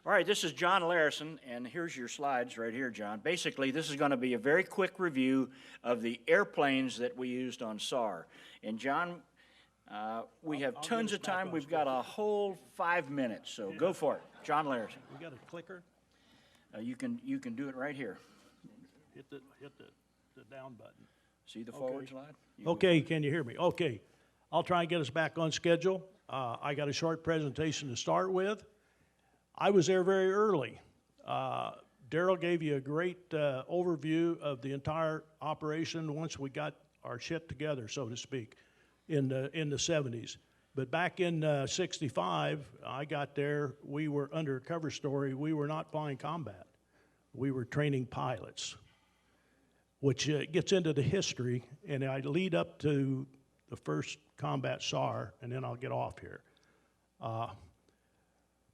All right, this is John Larrison, and here's your slides right here, John. Basically, this is going to be a very quick review of the airplanes that we used on SAR. And John, we have tons of time. We've got a whole 5 minutes, so go for it. John Larrison. We got a clicker? You can do it right here. Hit the down button. See the forward slide? Okay, can you hear me? Okay, I'll try and get us back on schedule. I got a short presentation to start with. I was there very early. Daryl gave you a great overview of the entire operation once we got our shit together, so to speak, in the 70s. But back in 65, I got there, we were under a cover story. We were not flying combat. We were training pilots, which gets into the history, and I lead up to the first combat SAR, and then I'll get off here.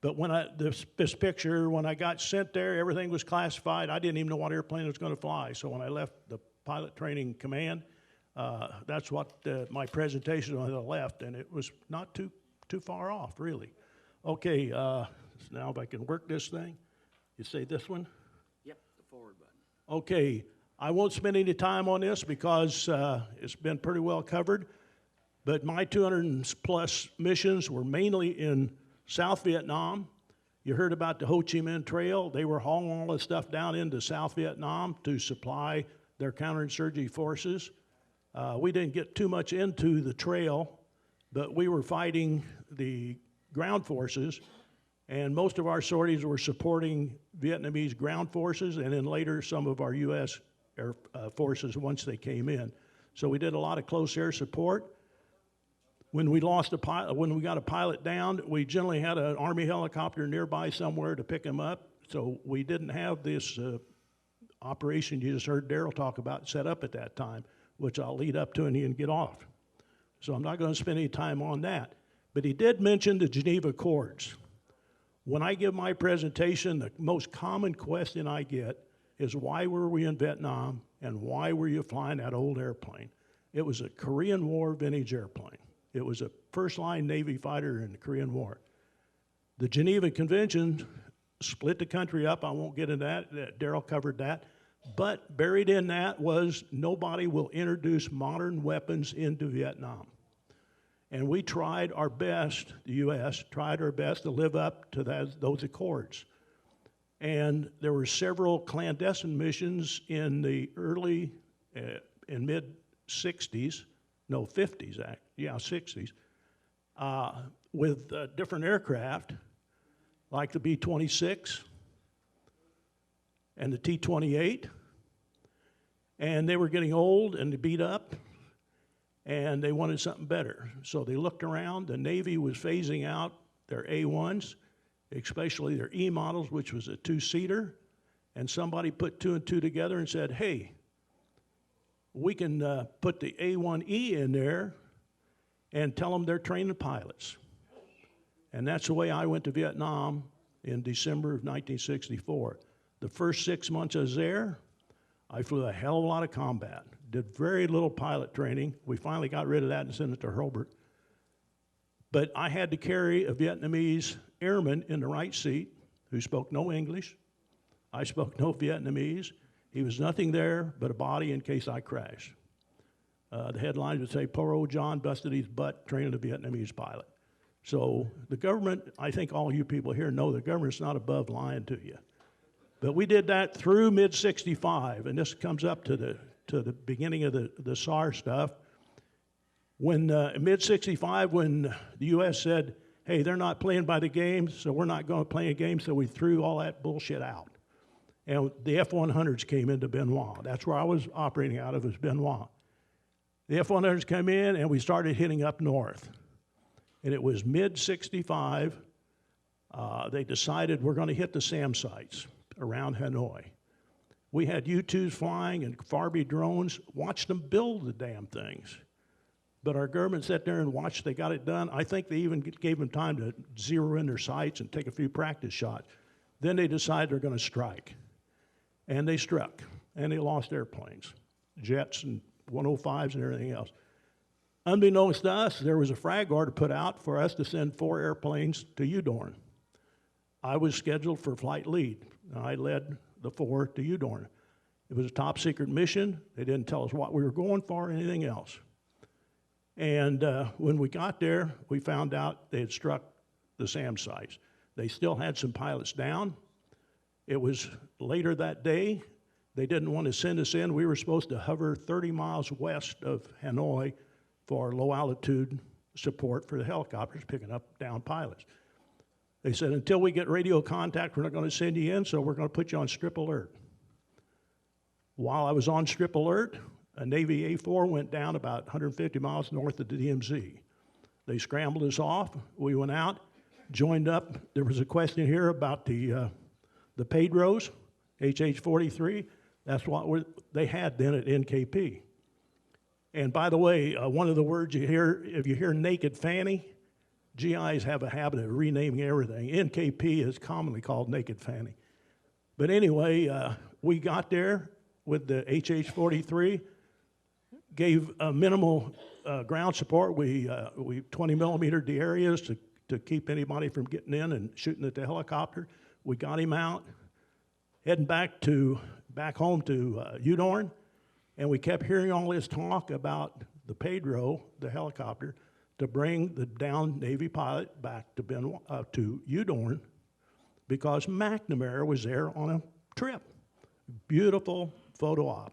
But when this picture, when I got sent there, everything was classified. I didn't even know what airplane was going to fly. So when I left the pilot training command, that's what my presentation on the left, and it was not too far off, really. Okay, so now if I can work this thing. You say this one? Yep, the forward button. Okay, I won't spend any time on this because it's been pretty well covered. But my 200+ missions were mainly in South Vietnam. You heard about the Ho Chi Minh Trail. They were hauling all the stuff down into South Vietnam to supply their counterinsurgency forces. We didn't get too much into the trail, but we were fighting the ground forces, and most of our sorties were supporting Vietnamese ground forces, and then later some of our U.S. Air forces once they came in. So we did a lot of close air support. When we lost a pilot, when we got a pilot down, we generally had an Army helicopter nearby somewhere to pick him up. So we didn't have this operation you just heard Daryl talk about set up at that time, which I'll lead up to and he can get off. So I'm not going to spend any time on that. But he did mention the Geneva Accords. When I give my presentation, the most common question I get is why were we in Vietnam and why were you flying that old airplane? It was a Korean War vintage airplane. It was a first-line Navy fighter in the Korean War. The Geneva Convention split the country up. I won't get into that. Daryl covered that. But buried in that was nobody will introduce modern weapons into Vietnam. And we tried our best, the U.S. tried our best to live up to those accords. And there were several clandestine missions in the early and mid-60s, no, 50s, yeah, 60s, with different aircraft, like the B-26 and the T-28, and they were getting old and beat up, and they wanted something better. So they looked around. The Navy was phasing out their A-1s, especially their E models, which was a two-seater, and somebody put two and two together and said, hey, we can put the A-1E in there and tell them they're training pilots. And that's the way I went to Vietnam in December of 1964. The first 6 months I was there, I flew a hell of a lot of combat, did very little pilot training. We finally got rid of that and sent it to Hurlburt. But I had to carry a Vietnamese airman in the right seat who spoke no English. I spoke no Vietnamese. He was nothing there but a body in case I crashed. The headlines would say, poor old John busted his butt training a Vietnamese pilot. So the government, I think all you people here know the government's not above lying to you. But we did that through mid-65, and this comes up to the beginning of the SAR stuff. When mid-65, when the U.S. said, hey, they're not playing by the game, so we're not going to play a game, so we threw all that bullshit out. And the F-100s came into Benoit. That's where I was operating out of, was Benoit. The F-100s came in, and we started hitting up north. And it was mid-65, they decided we're going to hit the SAM sites around Hanoi. We had U-2s flying and Farby drones, watched them build the damn things. But our government sat there and watched, they got it done. I think they even gave them time to zero in their sights and take a few practice shots. Then they decided they're going to strike. And they struck, and they lost airplanes, jets and 105s and everything else. Unbeknownst to us, there was a frag order put out for us to send 4 airplanes to Udorn. I was scheduled for flight lead. And I led the 4 to Udorn. It was a top secret mission. They didn't tell us what we were going for or anything else. And when we got there, we found out they had struck the SAM sites. They still had some pilots down. It was later that day. They didn't want to send us in. We were supposed to hover 30 miles west of Hanoi for low altitude support for the helicopters picking up down pilots. They said, until we get radio contact, we're not going to send you in, so we're going to put you on strip alert. While I was on strip alert, a Navy A4 went down about 150 miles north of the DMZ. They scrambled us off. We went out, joined up. There was a question here about the Pedros, HH-43. That's what they had then at NKP. And by the way, one of the words you hear, if you hear naked fanny, GIs have a habit of renaming everything. NKP is commonly called naked fanny. But anyway, we got there with the HH-43, gave minimal ground support. We 20 millimeter the areas to keep anybody from getting in and shooting at the helicopter. We got him out, heading back home to Udorn, and we kept hearing all this talk about the Pedro, the helicopter, to bring the downed Navy pilot back to Udorn because McNamara was there on a trip. Beautiful photo op.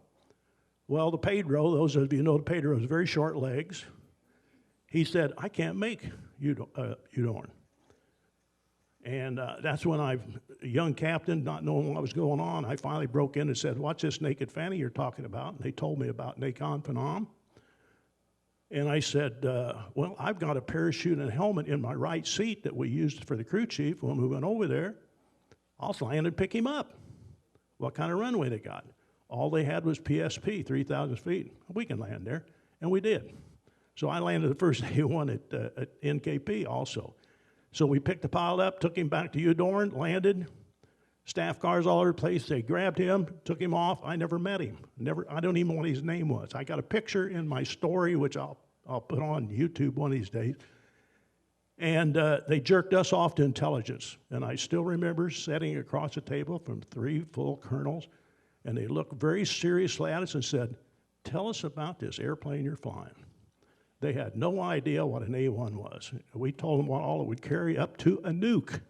Well, the Pedro, those of you who know the Pedro, has very short legs. He said, I can't make Udorn. And that's when a young captain, not knowing what was going on, I finally broke in and said, what's this naked fanny you're talking about? And they told me about Nakhon Phanom. And I said, well, I've got a parachute and a helmet in my right seat that we used for the crew chief when we went over there. I'll land and pick him up. What kind of runway they got? All they had was PSP, 3,000 feet. We can land there, and we did. So I landed the first A1 at NKP also. So we picked the pilot up, took him back to Udorn, landed, staff cars all over the place. They grabbed him, took him off. I never met him. I don't even know what his name was. I got a picture in my story, which I'll put on YouTube one of these days. And they jerked us off to intelligence. And I still remember sitting across the table from 3 full colonels, and they looked very seriously at us and said, tell us about this airplane you're flying. They had no idea what an A1 was. We told them what all it would carry, up to a nuke.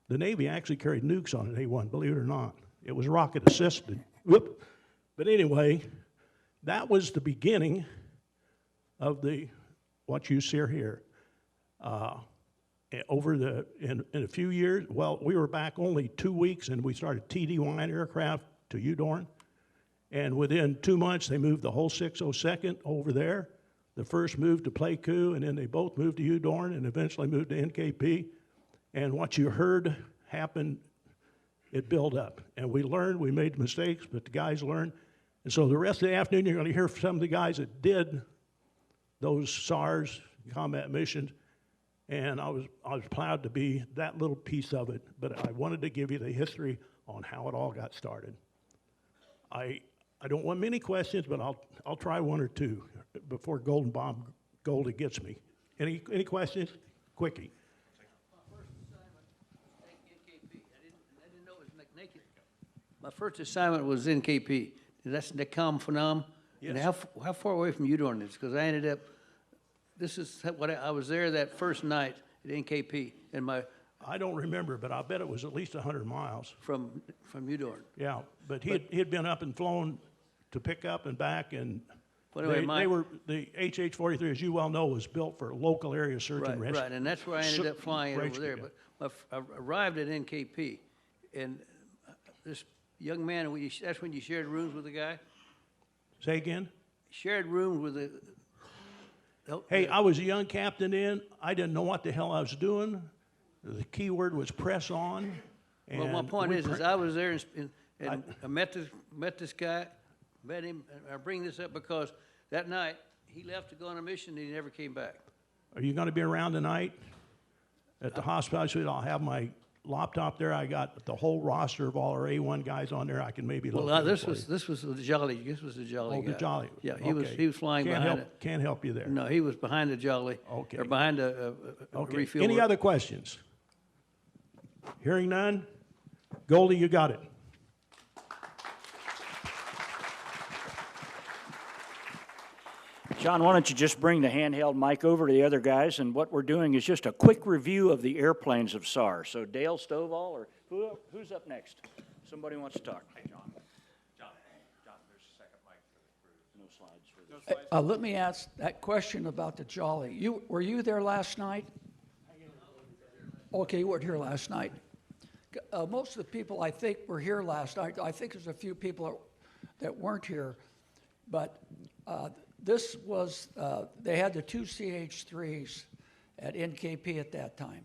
The Navy actually carried nukes on an A1, believe it or not. It was rocket assisted. Whoop. But anyway, that was the beginning of what you see here. In a few years, well, we were back only 2 weeks, and we started TD-1 aircraft to Udorn. And within 2 months, they moved the whole 602nd over there. The first moved to Pleiku, and then they both moved to Udorn and eventually moved to NKP. And what you heard happen, it built up. And we learned, we made mistakes, but the guys learned. And so the rest of the afternoon, you're going to hear from some of the guys that did those SARS combat missions. And I was proud to be that little piece of it, but I wanted to give you the history on how it all got started. I don't want many questions, but I'll try one or two before Goldie gets me. Any questions? Quickie. My first assignment was NKP. That's Nakhon Phanom. Yes. And how far away from Udorn is? Because I ended up. This is what I was there that first night at NKP, and I don't remember, but I bet it was at least 100 miles. From Udorn. Yeah, but he'd been up and flown to pick up and back, and Well, anyway, the HH-43, as you well know, was built for local area search and rescue. Right, and that's where I ended up flying over there. yeah. But I arrived at NKP, and this young man, that's when you shared rooms with the guy? Say again? Shared rooms with the... Hey, I was a young captain then. I didn't know what the hell I was doing. The key word was press on. Well, my point is I was there and I met this guy, met him, and I bring this up because that night he left to go on a mission and he never came back. Are you going to be around tonight at the hospital? I'll have my laptop there. I got the whole roster of all our A1 guys on there. I can maybe look. Well, this was the Jolly. This was the Jolly guy. The Jolly. Yeah, he was flying behind it. Can't help you there. No, he was behind the Jolly. Okay. Or behind a Okay. refuel. Any other questions? Hearing none? Goldie, you got it. John, why don't you just bring the handheld mic over to the other guys, and what we're doing is just a quick review of the airplanes of SAR. So Dale, Stoval, or who's up next? Somebody wants to talk. Hey, John, there's a second mic for the crew. No slides for this. Let me ask that question about the Jolly. Were you there last night? Okay, you weren't here last night. Most of the people I think were here last night. I think there's a few people that weren't here, but this was, they had the two CH-3s at NKP at that time.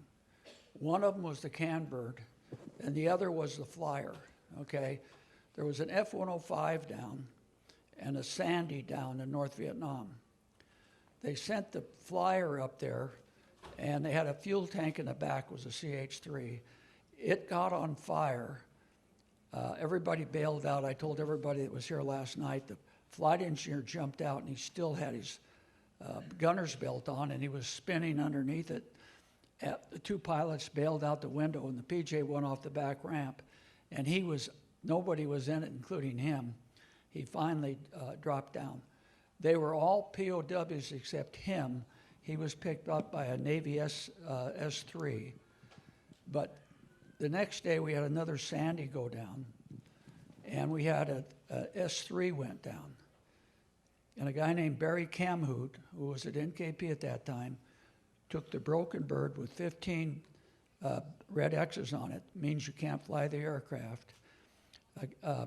One of them was the Canbird, and the other was the Flyer, okay? There was an F-105 down and a Sandy down in North Vietnam. They sent the Flyer up there, and they had a fuel tank in the back, was a CH-3. It got on fire. Everybody bailed out. I told everybody that was here last night, the flight engineer jumped out, and he still had his gunner's belt on, and he was spinning underneath it. The two pilots bailed out the window, and the PJ went off the back ramp, and nobody was in it, including him. He finally dropped down. They were all POWs except him. He was picked up by a Navy S-3. But the next day, we had another Sandy go down, and we had a S-3 went down. And a guy named Barry Camhoot, who was at NKP at that time, took the broken bird with 15 red X's on it, means you can't fly the aircraft.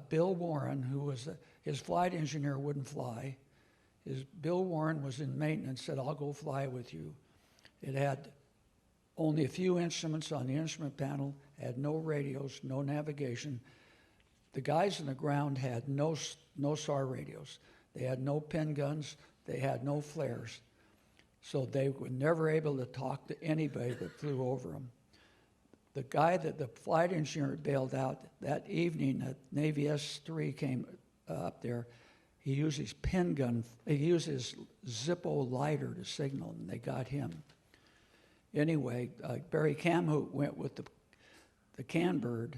Bill Warren, who was his flight engineer, wouldn't fly. Bill Warren was in maintenance, said, I'll go fly with you. It had only a few instruments on the instrument panel, had no radios, no navigation. The guys on the ground had no SAR radios. They had no pin guns. They had no flares. So they were never able to talk to anybody that flew over them. The guy that the flight engineer bailed out that evening, that Navy S-3 came up there, he used his pin gun, he used his Zippo lighter to signal, and they got him. Anyway, Barry Camhoot went with the Canbird,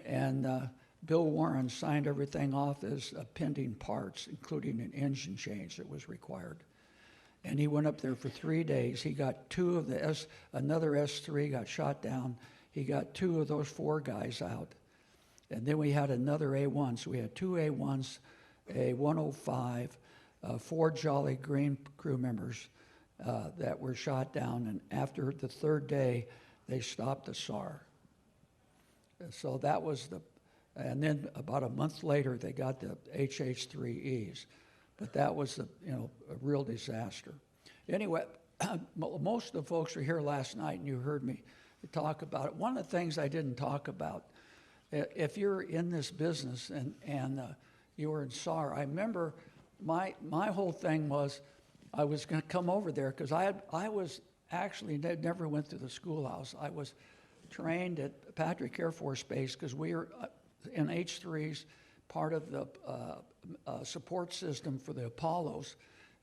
and Bill Warren signed everything off as pending parts, including an engine change that was required. And he went up there for 3 days. He got two of another S-3 got shot down. He got two of those four guys out. And then we had another A-1. So we had two A-1s, a 105, 4 Jolly Green crew members that were shot down. And after the third day, they stopped the SAR. And so that was and then about a month later, they got the HH-3Es. But that was a real disaster. Anyway, most of the folks were here last night, and you heard me talk about it. One of the things I didn't talk about, if you're in this business and you were in SAR, I remember my whole thing was I was going to come over there because I was actually never went to the schoolhouse. I was trained at Patrick Air Force Base because we were in H-3s, part of the support system for the Apollos.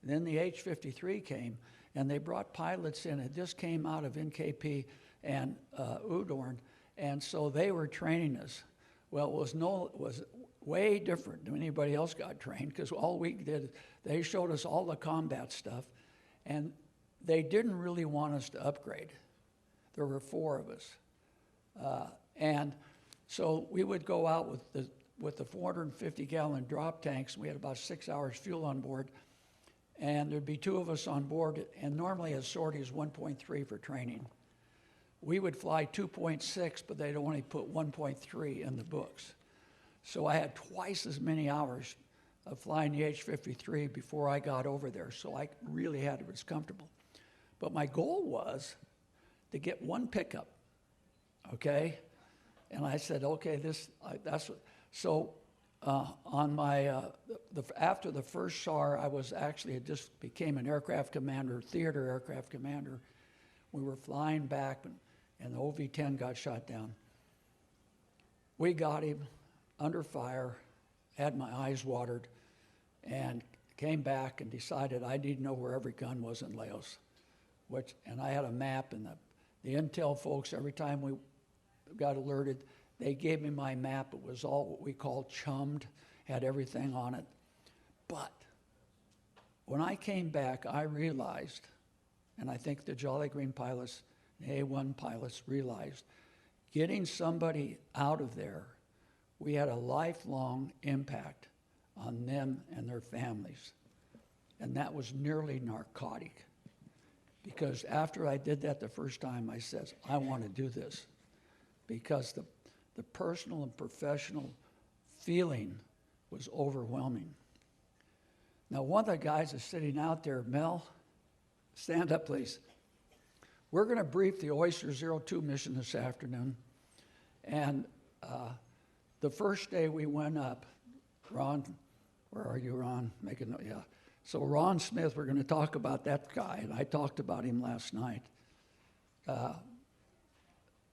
And then the H-53 came, and they brought pilots in. It just came out of NKP and Udorn, and so they were training us. Well, it was way different than anybody else got trained because all we did, they showed us all the combat stuff, and they didn't really want us to upgrade. There were 4 of us, and so we would go out with the 450-gallon drop tanks. We had about 6 hours fuel on board, and there'd be 2 of us on board, and normally a sortie is 1.3 for training. We would fly 2.6, but they'd only put 1.3 in the books. So I had twice as many hours of flying the H-53 before I got over there, so I really it was comfortable. But my goal was to get 1 pickup, okay? And I said, okay, that's what. So on my after the first SAR, I just became an aircraft commander, theater aircraft commander. We were flying back, and the OV-10 got shot down. We got him under fire, had my eyes watered, and came back and decided I need to know where every gun was in Laos. And I had a map, and the intel folks, every time we got alerted. They gave me my map. It was all what we call chummed, had everything on it. But when I came back, I realized, and I think the Jolly Green pilots, the A1 pilots realized, getting somebody out of there, we had a lifelong impact on them and their families. And that was nearly narcotic. Because after I did that the first time, I said, I want to do this. Because the personal and professional feeling was overwhelming. Now, one of the guys is sitting out there, Mel, stand up, please. We're going to brief the Oyster 02 mission this afternoon. And the first day we went up, Ron, where are you, Ron? Make a note, yeah. So Ron Smith, we're going to talk about that guy, and I talked about him last night.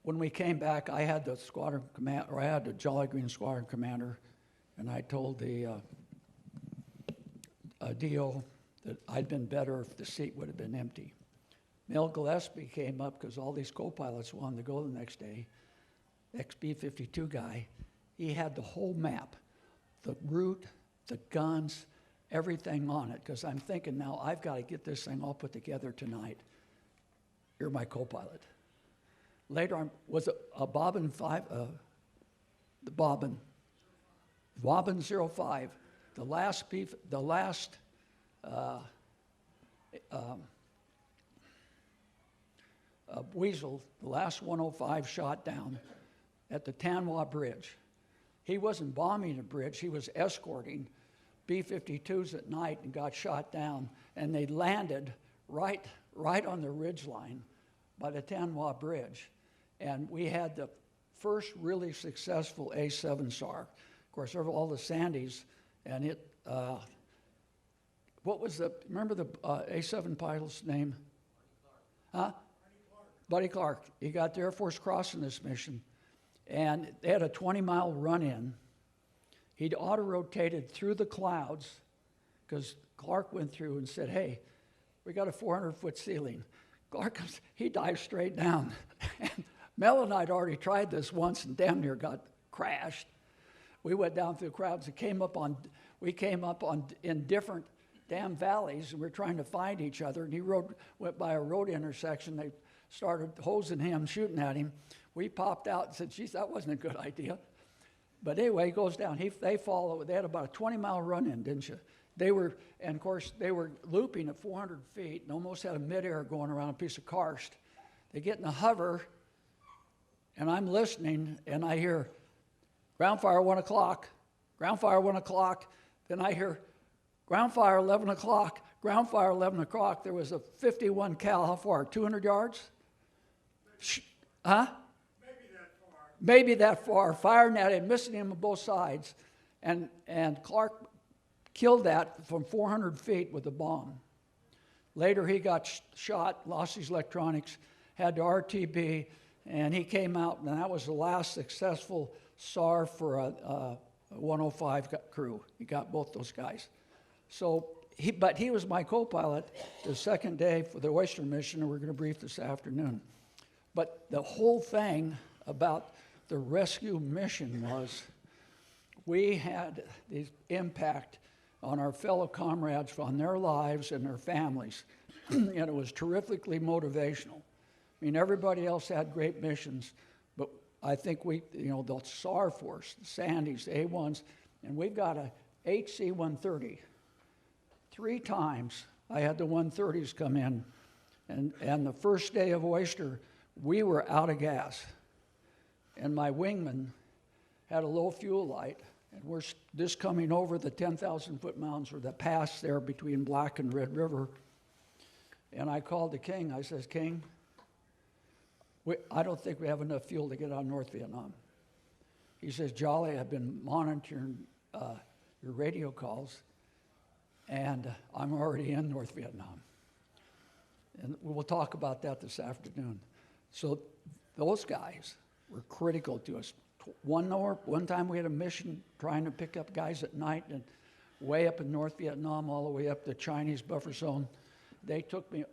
When we came back, I had the squadron command, or I had the Jolly Green squadron commander, and I told the DO that I'd been better if the seat would have been empty. Mel Gillespie came up because all these co-pilots wanted to go the next day. XB-52 guy, he had the whole map, the route, the guns, everything on it, because I'm thinking now I've got to get this thing all put together tonight. You're my co-pilot. Later on, was a Bobbin 5, the Bobbin 05, the last Weasel, the last 105 shot down at the Tanwa Bridge. He wasn't bombing a bridge, he was escorting B-52s at night and got shot down, and they landed right on the ridge line by the Tanwa Bridge. And we had the first really successful A7 SAR. Of course, there were all the Sandys, and it, remember the A7 pilot's name? Huh? Buddy Clark. He got the Air Force Cross in this mission, and they had a 20-mile run-in. He'd auto-rotated through the clouds because Clark went through and said, hey, we got a 400-foot ceiling. Clark comes, he dives straight down. And Mel and I had already tried this once and damn near got crashed. We went down through the crowds and we came up in different damn valleys, and we were trying to find each other. And he went by a road intersection. They started hosing him, shooting at him. We popped out and said, geez, that wasn't a good idea. But anyway, he goes down. They follow. They had about a 20-mile run-in, didn't you? And of course, they were looping at 400 feet and almost had a midair going around a piece of karst. They get in a hover, and I'm listening, and I hear, ground fire 1 o'clock, ground fire 1 o'clock. Then I hear, ground fire 11 o'clock, ground fire 11 o'clock. There was a 51 cal, how far, 200 yards? Huh? Maybe that far, firing at him, missing him on both sides. And Clark killed that from 400 feet with a bomb. Later, he got shot, lost his electronics, had the RTB, and he came out, and that was the last successful SAR for a 105 crew. He got both those guys. So, but he was my co-pilot the second day for the Oyster mission, and we're going to brief this afternoon. But the whole thing about the rescue mission was we had the impact on our fellow comrades, on their lives and their families, and it was terrifically motivational. I mean, everybody else had great missions, but I think the SAR force, the Sandys, the A1s, and we've got a HC-130. 3 times I had the 130s come in, and the first day of Oyster, we were out of gas. And my wingman had a low fuel light, and we're just coming over the 10,000-foot mountains or the pass there between Black and Red River. And I called the king. I says, King, I don't think we have enough fuel to get out of North Vietnam. He says, Jolly, I've been monitoring your radio calls, and I'm already in North Vietnam. And we'll talk about that this afternoon. So those guys were critical to us. One time we had a mission trying to pick up guys at night and way up in North Vietnam, all the way up the Chinese buffer zone. They took me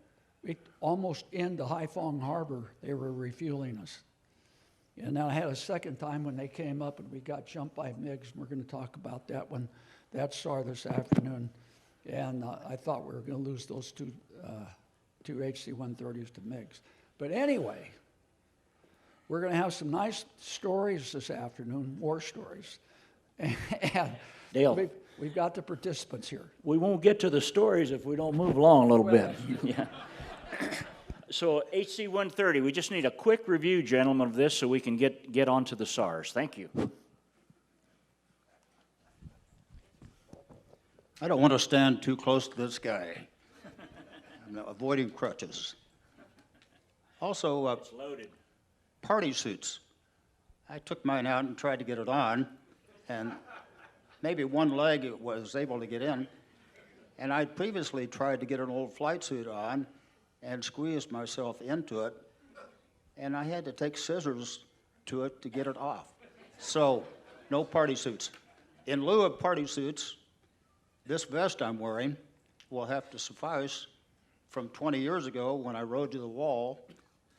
almost into Haiphong Harbor. They were refueling us. And then I had a second time when they came up and we got jumped by MiGs, and we're going to talk about that when that SAR this afternoon. And I thought we were going to lose those two HC-130s to MiGs. But anyway, we're going to have some nice stories this afternoon, more stories. And Dale. we've got the participants here. We won't get to the stories if we don't move along a little bit. Yeah. So HC-130, we just need a quick review, gentlemen, of this so we can get on to the SARs. Thank you. I don't want to stand too close to this guy. I'm avoiding crutches. Also, It's loaded. party suits. I took mine out and tried to get it on, and maybe one leg was able to get in. And I'd previously tried to get an old flight suit on and squeezed myself into it, and I had to take scissors to it to get it off. So, no party suits. In lieu of party suits, this vest I'm wearing will have to suffice from 20 years ago when I rode to the wall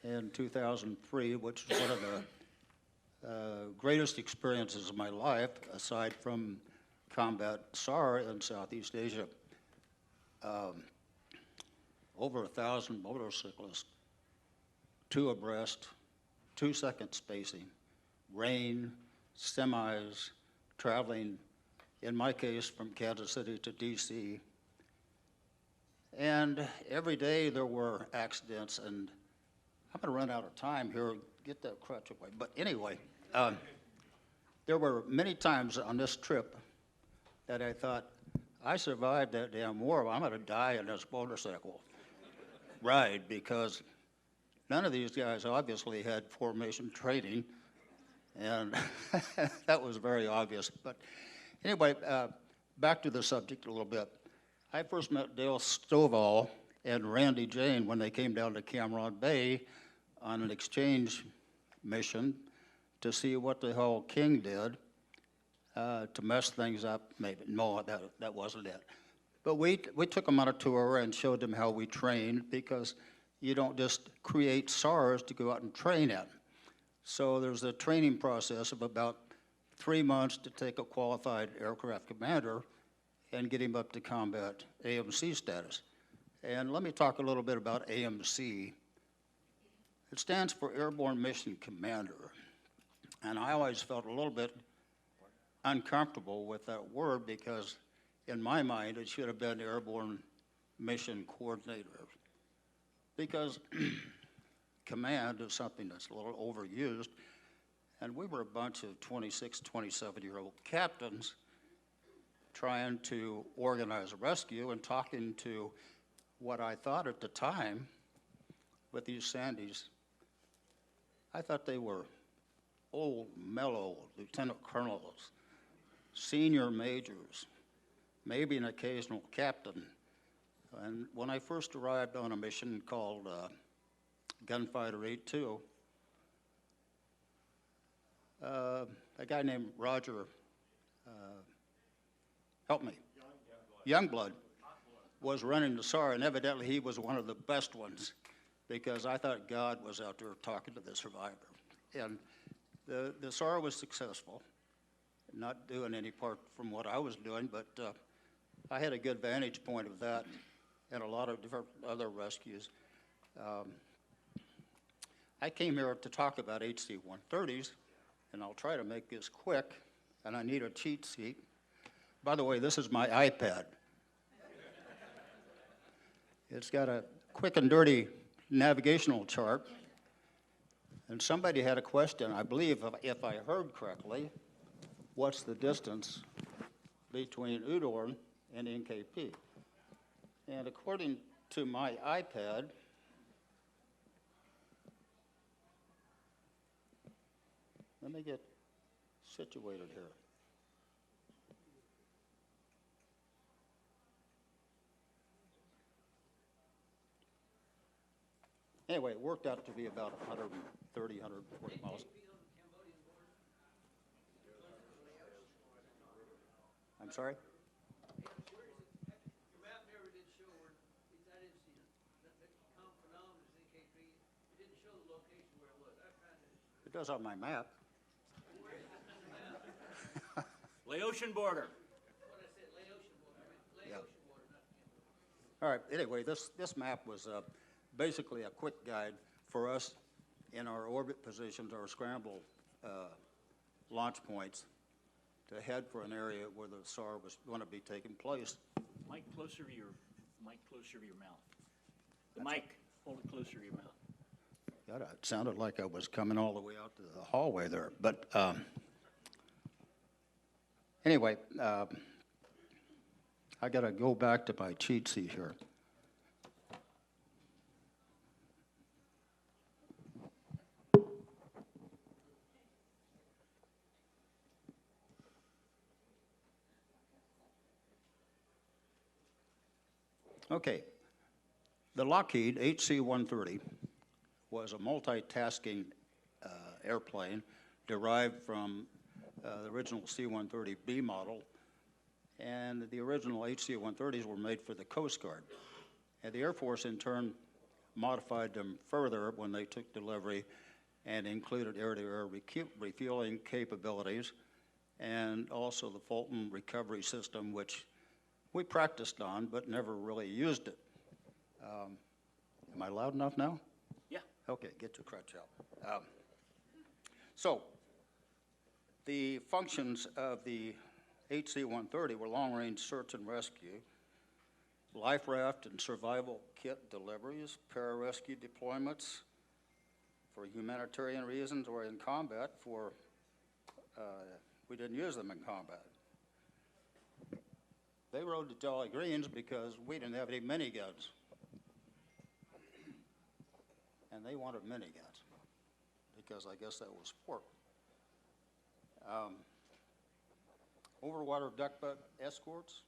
in 2003, which is one of the greatest experiences of my life, aside from combat SAR in Southeast Asia. Over 1,000 motorcyclists, 2 abreast, 2-second spacing, rain, semis, traveling, in my case, from Kansas City to DC. And every day there were accidents, and I'm going to run out of time here. Get that crutch away. But anyway, there were many times on this trip that I thought, I survived that damn war. I'm going to die in this motorcycle ride, because none of these guys obviously had formation training, and that was very obvious. But anyway, back to the subject a little bit. I first met Dale Stoval and Randy Jane when they came down to Cameron Bay on an exchange mission to see what the hell King did to mess things up. Maybe, no, that wasn't it. But we took them on a tour and showed them how we trained, because you don't just create SARs to go out and train at. So there's a training process of about 3 months to take a qualified aircraft commander and get him up to combat AMC status. And let me talk a little bit about AMC. It stands for Airborne Mission Commander. And I always felt a little bit uncomfortable with that word, because in my mind it should have been Airborne Mission Coordinator. Because command is something that's a little overused, and we were a bunch of 26, 27-year-old captains trying to organize a rescue and talking to what I thought at the time with these Sandys. I thought they were old, mellow lieutenant colonels, senior majors, maybe an occasional captain. And when I first arrived on a mission called Gunfighter 82, a guy named Roger, help me, Youngblood, was running the SAR, and evidently he was one of the best ones, because I thought God was out there talking to the survivor. And the SAR was successful, not doing any part from what I was doing, but I had a good vantage point of that and a lot of different other rescues. I came here to talk about HC-130s, and I'll try to make this quick, and I need a cheat sheet. By the way, this is my iPad. It's got a quick and dirty navigational chart, and somebody had a question, I believe, if I heard correctly, what's the distance between Udorn and NKP? And according to my iPad, let me get situated here. Anyway, it worked out to be about 130, 140 miles. I'm sorry? does on my map. Laotian border. Yeah. All right, anyway, this map was basically a quick guide for us in our orbit positions, our scramble launch points, to head for an area where the SAR was going to be taking place. Mic closer to your mouth. The mic, hold it closer to your mouth. God, it sounded like I was coming all the way out to the hallway there. But anyway, I got to go back to my cheat sheet here. Okay, the Lockheed HC-130 was a multitasking airplane derived from the original C-130B model, and the original HC-130s were made for the Coast Guard. And the Air Force, in turn, modified them further when they took delivery and included air-to-air refueling capabilities and also the Fulton recovery system, which we practiced on but never really used it. Am I loud enough now? Yeah. Okay, get your crutch out. So the functions of the HC-130 were long-range search and rescue, life raft and survival kit deliveries, pararescue deployments for humanitarian reasons or in combat for, we didn't use them in combat. They rode the Jolly Greens because we didn't have any miniguns. And they wanted miniguns because I guess that was sport. Overwater duck boat escorts,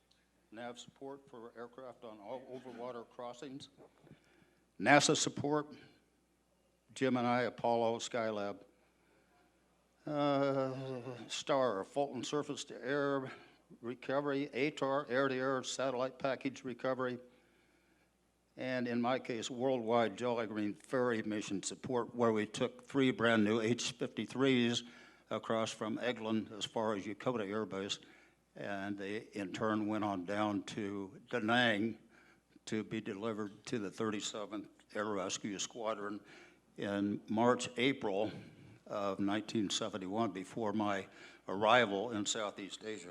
nav support for aircraft on all overwater crossings, NASA support, Gemini, Apollo, Skylab, STAR, Fulton surface-to-air recovery, ATAR, air-to-air satellite package recovery, and in my case, worldwide Jolly Green ferry mission support, where we took 3 brand new H-53s across from Eglin as far as Yokota Air Base, and they in turn went on down to Da Nang to be delivered to the 37th Air Rescue Squadron in March, April of 1971, before my arrival in Southeast Asia.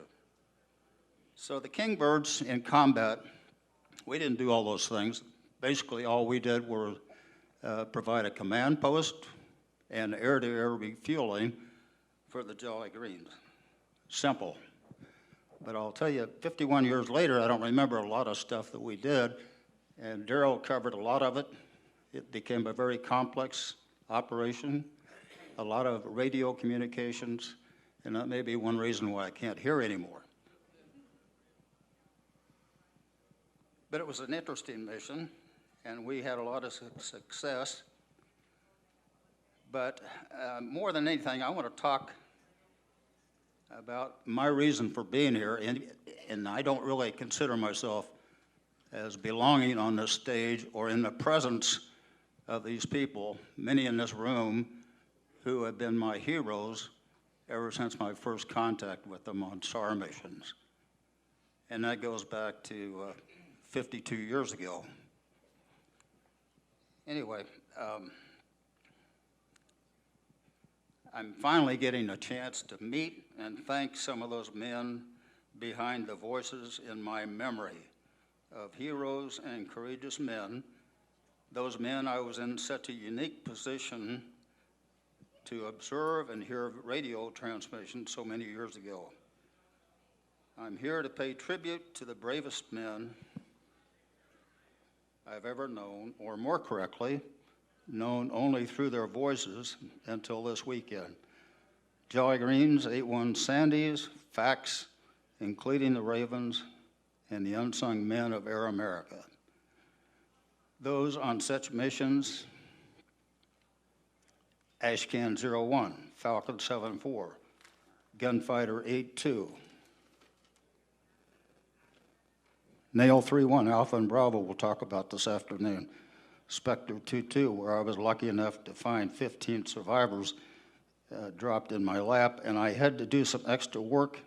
So the Kingbirds in combat, we didn't do all those things. Basically, all we did was provide a command post and air-to-air refueling for the Jolly Greens. Simple. But I'll tell you, 51 years later, I don't remember a lot of stuff that we did, and Darrell covered a lot of it. It became a very complex operation, a lot of radio communications, and that may be one reason why I can't hear anymore. But it was an interesting mission, and we had a lot of success. But more than anything, I want to talk about my reason for being here, and I don't really consider myself as belonging on this stage or in the presence of these people, many in this room, who have been my heroes ever since my first contact with them on SAR missions. And that goes back to 52 years ago. Anyway, I'm finally getting a chance to meet and thank some of those men behind the voices in my memory of heroes and courageous men. Those men, I was in such a unique position to observe and hear radio transmissions so many years ago. I'm here to pay tribute to the bravest men I've ever known, or more correctly, known only through their voices until this weekend. Jolly Greens, 8-1 Sandys, FACS, including the Ravens, and the unsung men of Air America. Those on such missions: Ashcan 01, Falcon 74, Gunfighter 82, Nail 3-1, Alpha and Bravo, we'll talk about this afternoon. Spectre 2-2, where I was lucky enough to find 15 survivors dropped in my lap, and I had to do some extra work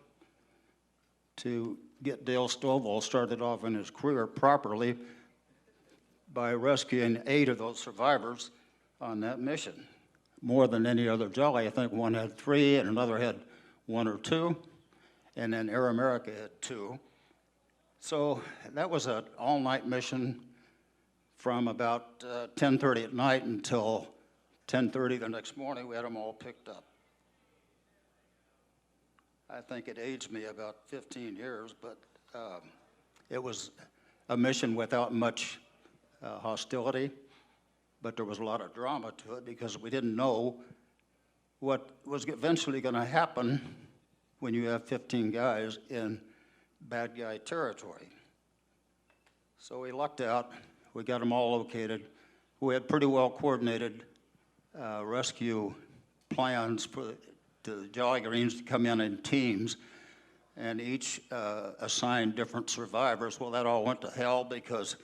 to get Dale Stoval started off in his career properly by rescuing 8 of those survivors on that mission. More than any other jolly. I think one had 3 and another had 1 or 2, and then Air America had 2. So that was an all-night mission from about 10:30 at night until 10:30 the next morning. We had them all picked up. I think it aged me about 15 years, but it was a mission without much hostility, but there was a lot of drama to it because we didn't know what was eventually going to happen when you have 15 guys in bad guy territory. So we lucked out. We got them all located. We had pretty well coordinated rescue plans for the Jolly Greens to come in teams, and each assigned different survivors. Well, that all went to hell because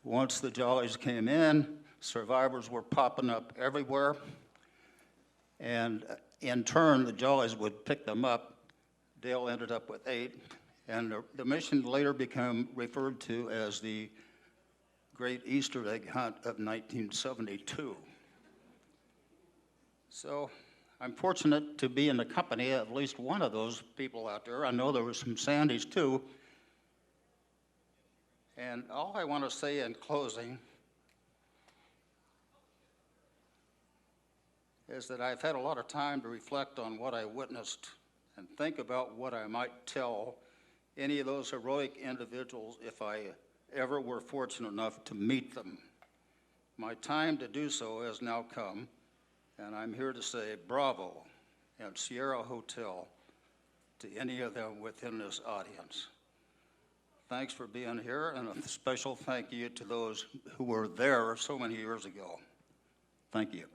once the Jollies came in, survivors were popping up everywhere, and in turn, the Jollies would pick them up. Dale ended up with 8, and the mission later became referred to as the Great Easter Egg Hunt of 1972. So I'm fortunate to be in the company of at least one of those people out there. I know there were some Sandys too. And all I want to say in closing is that I've had a lot of time to reflect on what I witnessed and think about what I might tell any of those heroic individuals if I ever were fortunate enough to meet them. My time to do so has now come, and I'm here to say bravo and Sierra Hotel to any of them within this audience. Thanks for being here, and a special thank you to those who were there so many years ago. Thank you.